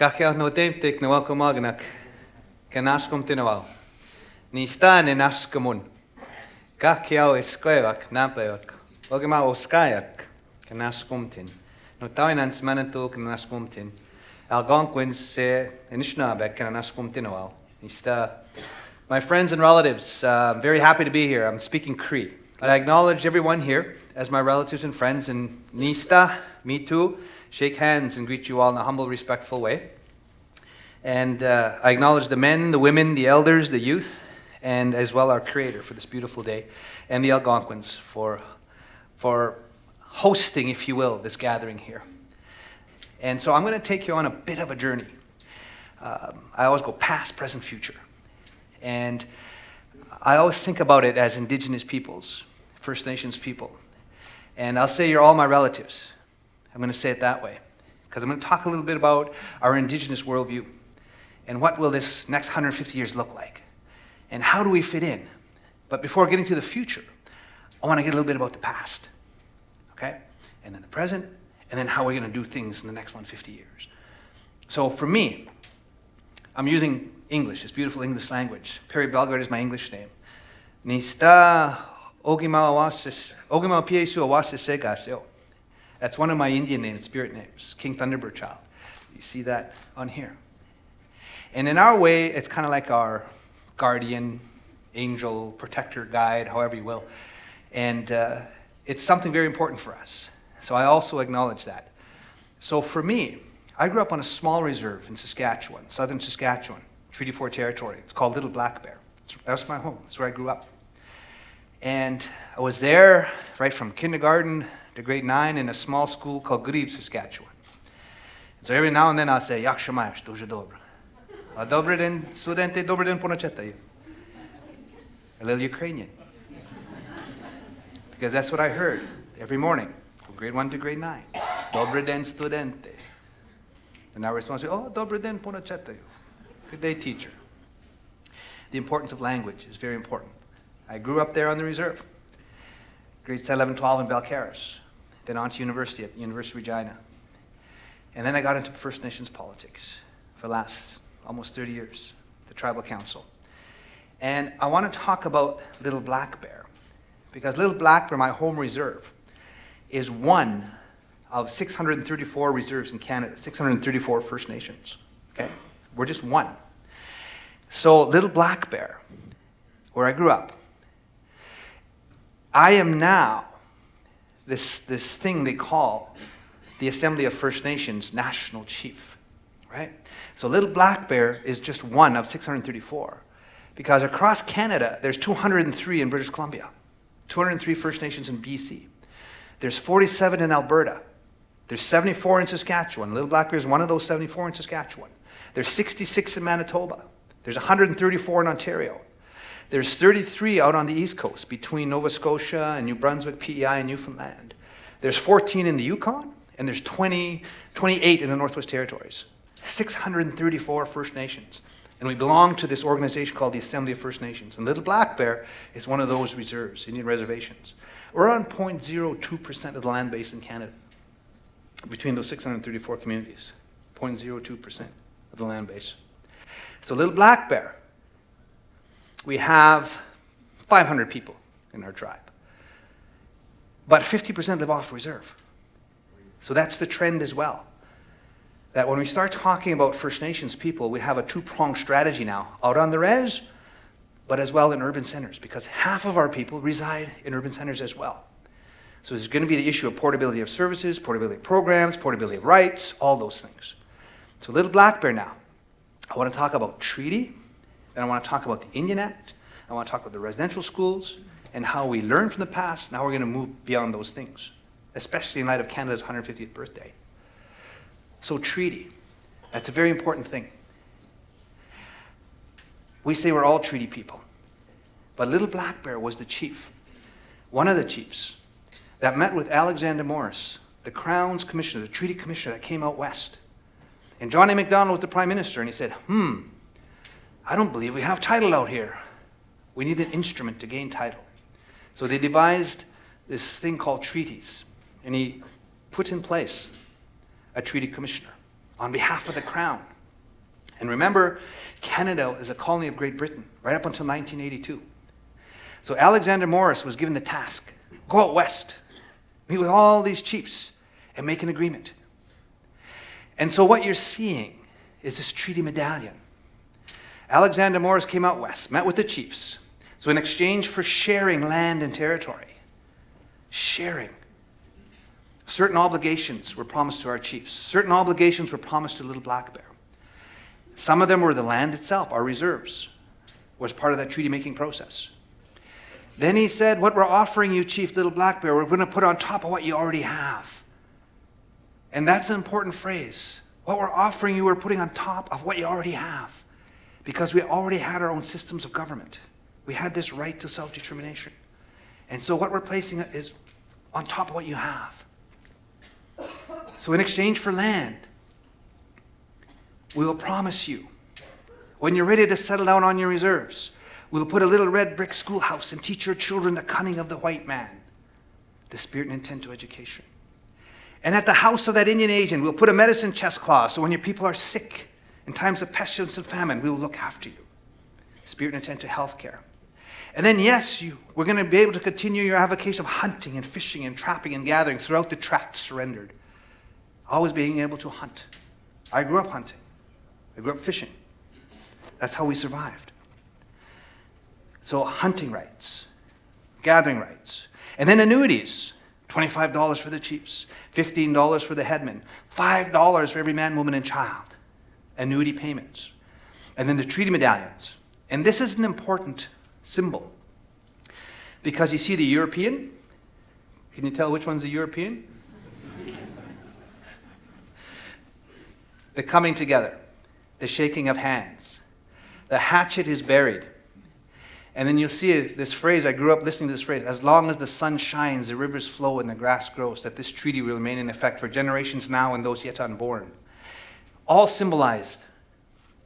Kakia no temptek na wako magnak. Kanaskum tinawal. Nista ne naskamun. Kakia esquevak napeak. Ogema oskayak. Kanaskumtin. No tainans manatul kanaskumtin. Algonquins se inishnabek kanaskumtinawal. Nista. My friends and relatives, I'm very happy to be here. I'm speaking Cree. I acknowledge everyone here as my relatives and friends, and Nista, me too, shake hands and greet you all in a humble, respectful way. And I acknowledge the men, the women, the elders, the youth, and as well our Creator for this beautiful day, and the Algonquins for hosting, if you will, this gathering here. And so I'm going to take you on a bit of a journey. I always go past, present, future. And I always think about it as Indigenous peoples, First Nations people. And I'll say you're all my relatives. I'm going to say it that way. Because I'm going to talk a little bit about our Indigenous worldview. And what will this next 150 years look like? And how do we fit in? But before getting to the future, I want to get a little bit about the past. Okay? And then the present, and then how we're going to do things in the next 150 years. So for me, I'm using English, this beautiful English language. Perry Bellegarde is my English name. Nista ogima piesu awasis segaseo. That's one of my Indian names, spirit names, King Thunderbird Child. You see that on here. And in our way, it's kind of like our guardian, angel, protector, guide, however you will. And it's something very important for us. So I also acknowledge that. So for me, I grew up on a small reserve in Saskatchewan, southern Saskatchewan, Treaty 4 territory. It's called Little Black Bear. That's my home. That's where I grew up. And I was there right from kindergarten to grade 9 in a small school called Goodeve, Saskatchewan. And so every now and then I'll say, Jak się masz, дуже добре. A dobry den, studente, dobry den ponachetayu. A little Ukrainian. Because that's what I heard every morning from grade 1 to grade 9. Dobry den, studente. And our response is, oh, dobry den ponachetayu. Good day, teacher. The importance of language is very important. I grew up there on the reserve. Grades 11, 12 in Belcaris. Then on to university at the University of Regina. And then I got into First Nations politics for the last almost 30 years, the Tribal Council. And I want to talk about Little Black Bear, because Little Black Bear, my home reserve, is one of 634 reserves in Canada, 634 First Nations. Okay? We're just one. So Little Black Bear, where I grew up, I am now this thing they call the Assembly of First Nations National Chief, right? So Little Black Bear is just one of 634, because across Canada, there's 203 in British Columbia, 203 First Nations in BC. There's 47 in Alberta. There's 74 in Saskatchewan. Little Black Bear is one of those 74 in Saskatchewan. There's 66 in Manitoba. There's 134 in Ontario. There's 33 out on the East Coast between Nova Scotia and New Brunswick, PEI, and Newfoundland. There's 14 in the Yukon, and there's 28 in the Northwest Territories. 634 First Nations. And we belong to this organization called the Assembly of First Nations. And Little Black Bear is one of those reserves, Indian reservations. We're on 0.02% of the land base in Canada between those 634 communities. 0.02% of the land base. So Little Black Bear, we have 500 people in our tribe. But 50% live off reserve. So that's the trend as well. That when we start talking about First Nations people, we have a two-pronged strategy now, out on the res, but as well in urban centers, because half of our people reside in urban centers as well. So there's going to be the issue of portability of services, portability of programs, portability of rights, all those things. So Little Black Bear now, I want to talk about treaty, then I want to talk about the Indian Act, I want to talk about the residential schools, and how we learn from the past. Now we're going to move beyond those things, especially in light of Canada's 150th birthday. So treaty, that's a very important thing. We say we're all treaty people, but Little Black Bear was the chief, one of the chiefs, that met with Alexander Morris, the Crown's commissioner, the treaty commissioner that came out west. And John A. Macdonald was the prime minister, and he said, I don't believe we have title out here. We need an instrument to gain title. So they devised this thing called treaties, and he put in place a treaty commissioner on behalf of the Crown And remember, Canada is a colony of Great Britain right up until 1982. So Alexander Morris was given the task, go out west, meet with all these chiefs, and make an agreement. And so what you're seeing is this treaty medallion. Alexander Morris came out west, met with the chiefs. So in exchange for sharing land and territory, sharing, certain obligations were promised to our chiefs. Certain obligations were promised to Little Black Bear. Some of them were the land itself, our reserves, was part of that treaty-making process. Then he said, what we're offering you, Chief Little Black Bear, we're going to put on top of what you already have. And that's an important phrase. What we're offering you, we're putting on top of what you already have. Because we already had our own systems of government. We had this right to self-determination. And so what we're placing is on top of what you have. So in exchange for land, we will promise you, when you're ready to settle down on your reserves, we'll put a little red brick schoolhouse and teach your children the cunning of the white man, the spirit and intent to education. And at the house of that Indian agent, we'll put a medicine chest clause, so when your people are sick, in times of pestilence and famine, we will look after you. Spirit and intent to health care. And then, yes, we're going to be able to continue your avocation of hunting and fishing and trapping and gathering throughout the tract surrendered. Always being able to hunt. I grew up hunting. I grew up fishing. That's how we survived. So hunting rights, gathering rights, and then annuities. $25 for the chiefs, $15 for the headmen, $5 for every man, woman, and child. Annuity payments. And then the treaty medallions. And this is an important symbol. Because you see the European. Can you tell which one's the European? The coming together. The shaking of hands. The hatchet is buried. And then you'll see this phrase, I grew up listening to this phrase, as long as the sun shines, the rivers flow, and the grass grows, that this treaty will remain in effect for generations now and those yet unborn. All symbolized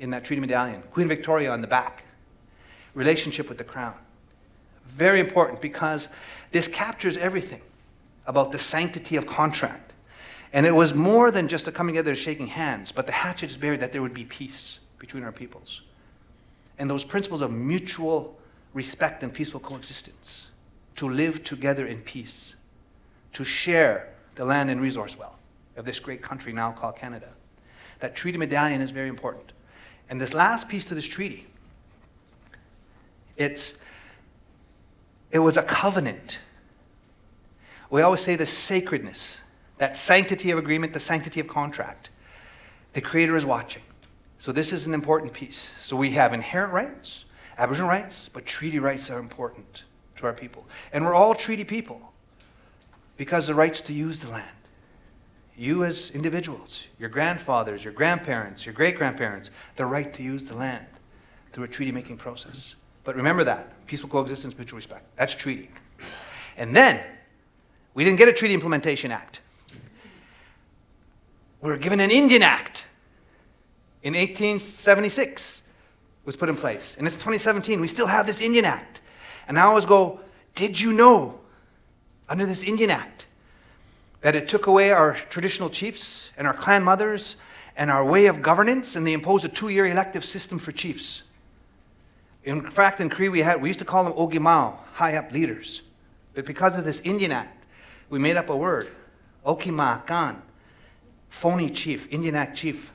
in that treaty medallion. Queen Victoria on the back. Relationship with the crown. Very important because this captures everything about the sanctity of contract. And it was more than just a coming together shaking hands, but the hatchet is buried that there would be peace between our peoples. And those principles of mutual respect and peaceful coexistence. To live together in peace. To share the land and resource wealth of this great country now called Canada. That treaty medallion is very important. And this last piece to this treaty, it was a covenant. We always say the sacredness, that sanctity of agreement, the sanctity of contract. The Creator is watching. So this is an important piece. So we have inherent rights, Aboriginal rights, but treaty rights are important to our people. And we're all treaty people because the rights to use the land. You as individuals, your grandfathers, your grandparents, your great-grandparents, the right to use the land through a treaty-making process. But remember that, peaceful coexistence, mutual respect. That's treaty. And then, we didn't get a Treaty Implementation Act. We were given an Indian Act in 1876. Was put in place. And it's 2017. We still have this Indian Act. And I always go, did you know, under this Indian Act, that it took away our traditional chiefs and our clan mothers and our way of governance, and they imposed a 2-year elective system for chiefs. In fact, in Cree, we used to call them Ogimao, high-up leaders. But because of this Indian Act, we made up a word, Okima Kan, phony chief, Indian Act chief.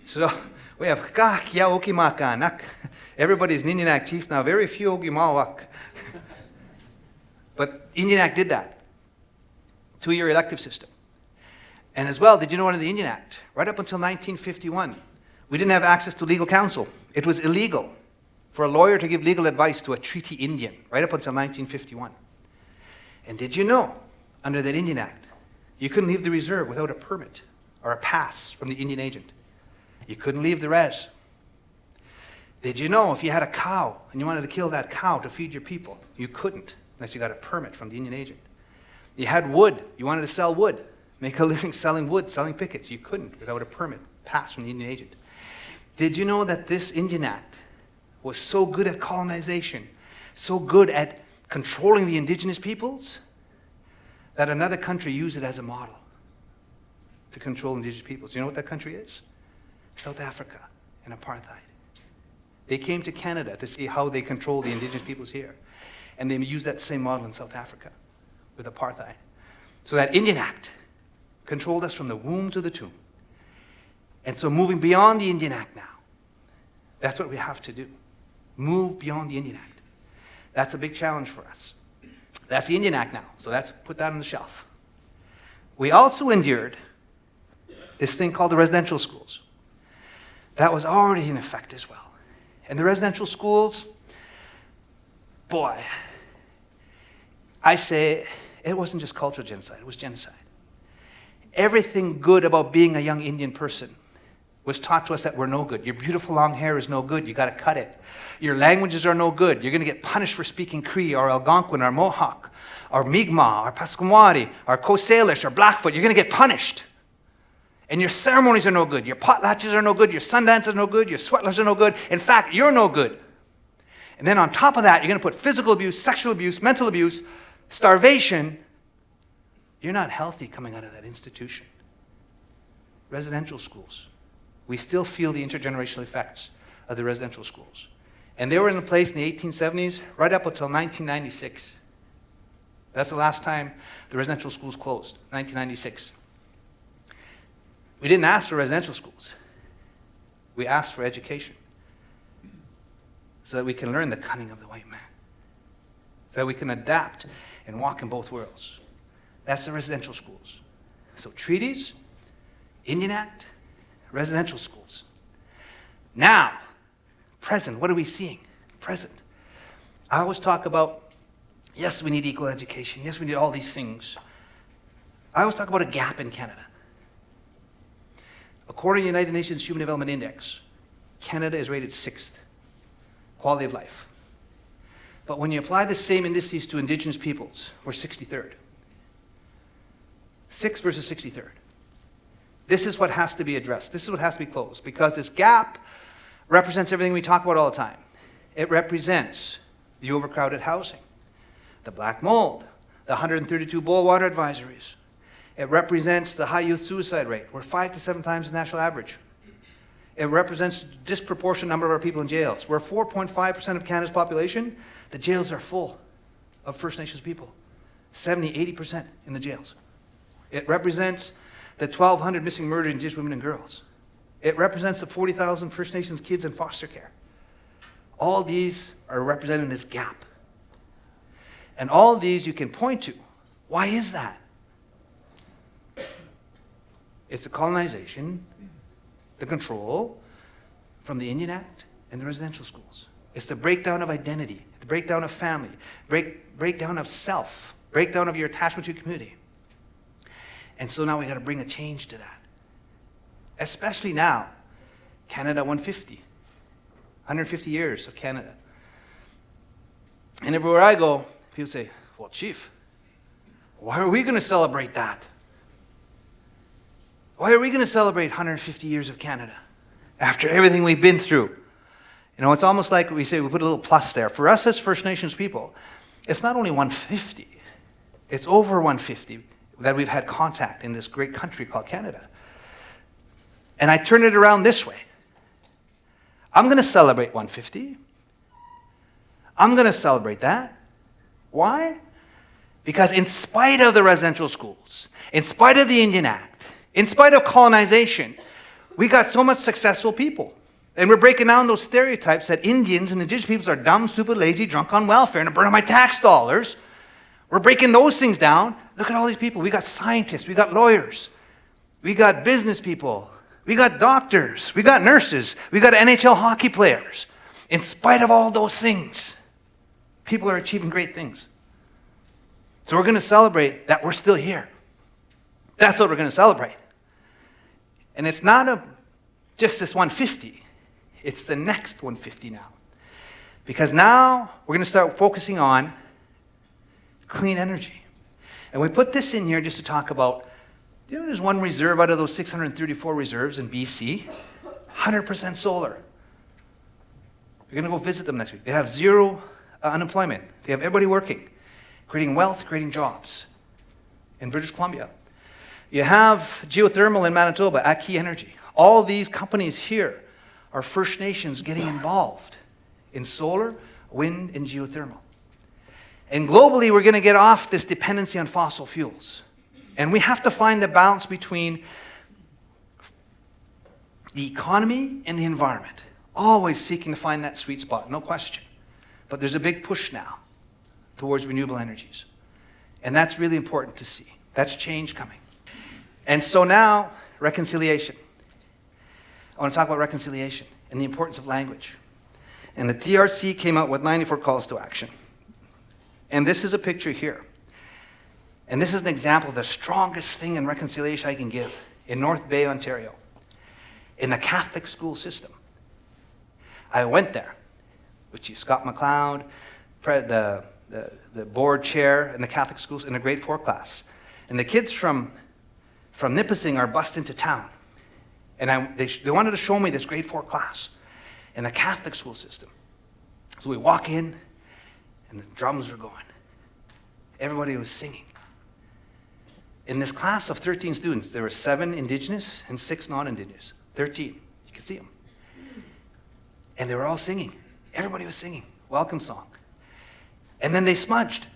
So we have Kak Ya Okima Kan. Everybody's an Indian Act chief now, very few Ogimawak. But Indian Act did that. 2-year elective system. And as well, did you know under the Indian Act, right up until 1951, we didn't have access to legal counsel. It was illegal for a lawyer to give legal advice to a treaty Indian, right up until 1951. And did you know, under that Indian Act, you couldn't leave the reserve without a permit or a pass from the Indian agent. You couldn't leave the res. Did you know if you had a cow and you wanted to kill that cow to feed your people, you couldn't unless you got a permit from the Indian agent. You had wood. You wanted to sell wood, make a living selling wood, selling pickets. You couldn't without a permit passed from the Indian agent. Did you know that this Indian Act was so good at colonization, so good at controlling the Indigenous peoples, that another country used it as a model to control Indigenous peoples? You know what that country is? South Africa and apartheid. They came to Canada to see how they control the Indigenous peoples here. And they used that same model in South Africa with apartheid. So that Indian Act controlled us from the womb to the tomb. And so moving beyond the Indian Act now, that's what we have to do. Move beyond the Indian Act. That's a big challenge for us. That's the Indian Act now, so that's put that on the shelf. We also endured this thing called the residential schools. That was already in effect as well. And the residential schools, boy, I say it wasn't just cultural genocide, it was genocide. Everything good about being a young Indian person was taught to us that we're no good. Your beautiful long hair is no good, you gotta cut it. Your languages are no good, you're gonna get punished for speaking Cree or Algonquin or Mohawk or Mi'kmaq or Pasquamati or Coast Salish or Blackfoot. You're gonna get punished. And your ceremonies are no good, your potlatches are no good, your sundances are no good, your sweatlers are no good. In fact, you're no good. And then on top of that, you're gonna put physical abuse, sexual abuse, mental abuse, starvation. You're not healthy coming out of that institution. Residential schools. We still feel the intergenerational effects of the residential schools. And they were in place in the 1870s, right up until 1996. That's the last time the residential schools closed, 1996. We didn't ask for residential schools. We asked for education so that we can learn the cunning of the white man, so that we can adapt and walk in both worlds. That's the residential schools. So treaties, Indian Act, residential schools. Now, present, what are we seeing? Present. I always talk about, yes, we need equal education. Yes, we need all these things. I always talk about a gap in Canada. According to the United Nations Human Development Index, Canada is rated 6th, quality of life. But when you apply the same indices to Indigenous peoples, we're 63rd. 6th versus 63rd. This is what has to be addressed. This is what has to be closed, because this gap represents everything we talk about all the time. It represents the overcrowded housing, the black mold, the 132 boil water advisories. It represents the high youth suicide rate. We're 5 to 7 times the national average. It represents a disproportionate number of our people in jails. We're 4.5% of Canada's population. The jails are full of First Nations people, 70, 80% in the jails. It represents the 1,200 missing murdered Indigenous women and girls. It represents the 40,000 First Nations kids in foster care. All these are representing this gap. And all of these you can point to. Why is that? It's the colonization, the control from the Indian Act and the residential schools. It's the breakdown of identity, the breakdown of family, breakdown of self, breakdown of your attachment to your community. And so now we got to bring a change to that. Especially now, Canada 150 years of Canada. And everywhere I go, people say, well, Chief, why are we going to celebrate that? Why are we going to celebrate 150 years of Canada after everything we've been through? You know, it's almost like we say we put a little plus there. For us as First Nations people, it's not only 150, it's over 150 that we've had contact in this great country called Canada. And I turn it around this way. I'm going to celebrate 150. I'm going to celebrate that. Why? Because in spite of the residential schools, in spite of the Indian Act, in spite of colonization, we got so much successful people. And we're breaking down those stereotypes that Indians and Indigenous peoples are dumb, stupid, lazy, drunk on welfare, and are burning my tax dollars. We're breaking those things down. Look at all these people. We got scientists, we got lawyers, we got business people, we got doctors, we got nurses, we got NHL hockey players. In spite of all those things, people are achieving great things. So we're going to celebrate that we're still here. That's what we're going to celebrate. And it's not just this 150. It's the next 150 now. Because now we're going to start focusing on clean energy. And we put this in here just to talk about, you know, there's one reserve out of those 634 reserves in BC, 100% solar. We're going to go visit them next week. They have zero unemployment. They have everybody working, creating wealth, creating jobs in British Columbia. You have geothermal in Manitoba at Key Energy, All these companies here are First Nations getting involved in solar, wind, and geothermal. And globally, we're going to get off this dependency on fossil fuels. And we have to find the balance between the economy and the environment. Always seeking to find that sweet spot, no question. But there's a big push now towards renewable energies. And that's really important to see. That's change coming. And so now, reconciliation. I want to talk about reconciliation and the importance of language. And the TRC came out with 94 calls to action. And this is a picture here. And this is an example of the strongest thing in reconciliation I can give in North Bay, Ontario, in the Catholic school system. I went there with Chief Scott McLeod, the board chair in the Catholic schools in a grade 4 class. And the kids from Nipissing are bussed into town. And they wanted to show me this grade 4 class in the Catholic school system. So we walk in, and the drums were going. Everybody was singing. In this class of 13 students, there were 7 Indigenous and 6 non-Indigenous. 13. You can see them. And they were all singing. Everybody was singing. Welcome song. And then they smudged.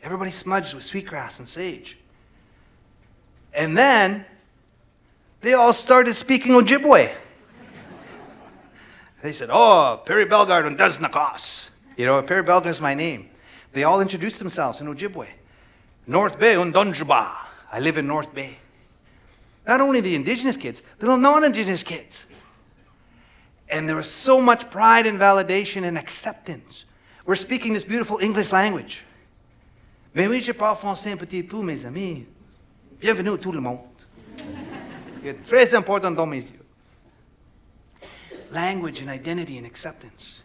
Everybody smudged with sweetgrass and sage. And then they all started speaking Ojibwe. They said, "Oh, Perry Bellegarde and Desnakos." You know, Perry Bellegarde is my name. They all introduced themselves in Ojibwe. North Bay and Dunjuba. I live in North Bay. Not only the Indigenous kids, the non-Indigenous kids. And there was so much pride and validation and acceptance. We're speaking this beautiful English language. Mais oui, je parle français un petit peu, mes amis. Bienvenue tout le monde. C'est très important dans mes yeux. Language and identity and acceptance.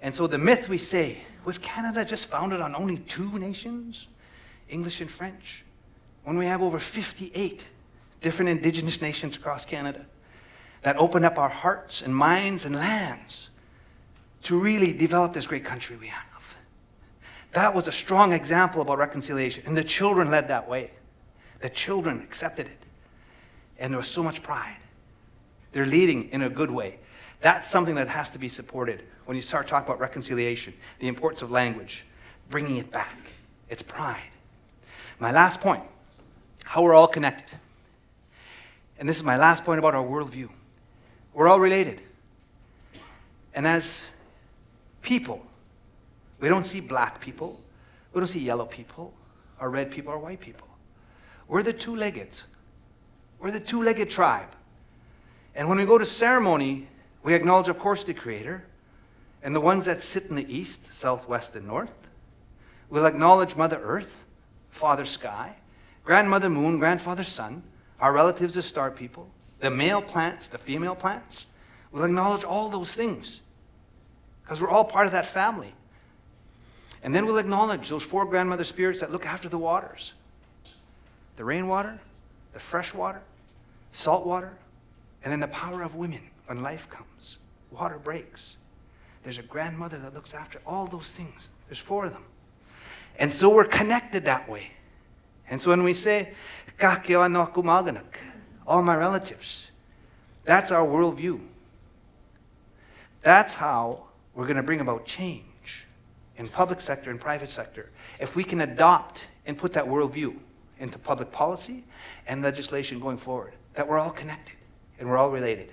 And so the myth we say, was Canada just founded on only 2 nations? English and French? When we have over 58 different Indigenous nations across Canada that opened up our hearts and minds and lands to really develop this great country we have. That was a strong example about reconciliation. And the children led that way. The children accepted it. And there was so much pride. They're leading in a good way. That's something that has to be supported when you start talking about reconciliation, the importance of language, bringing it back. It's pride. My last point, how we're all connected. And this is my last point about our worldview. We're all related. And as people, we don't see black people, we don't see yellow people, or red people, or white people. We're the two-leggeds. We're the two-legged tribe. And when we go to ceremony, we acknowledge, of course, the Creator, and the ones that sit in the east, south, west, and north. We'll acknowledge Mother Earth, Father Sky, Grandmother Moon, Grandfather Sun, our relatives, the star people, the male plants, the female plants. We'll acknowledge all those things, because we're all part of that family. And then we'll acknowledge those 4 grandmother spirits that look after the waters. The rainwater, the fresh water, salt water, and then the power of women when life comes. Water breaks. There's a grandmother that looks after all those things. There's 4 of them. And so we're connected that way. And so when we say, all my relatives, that's our worldview. That's how we're going to bring about change in public sector and private sector, if we can adopt and put that worldview into public policy and legislation going forward, that we're all connected and we're all related.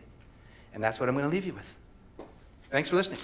And that's what I'm going to leave you with. Thanks for listening.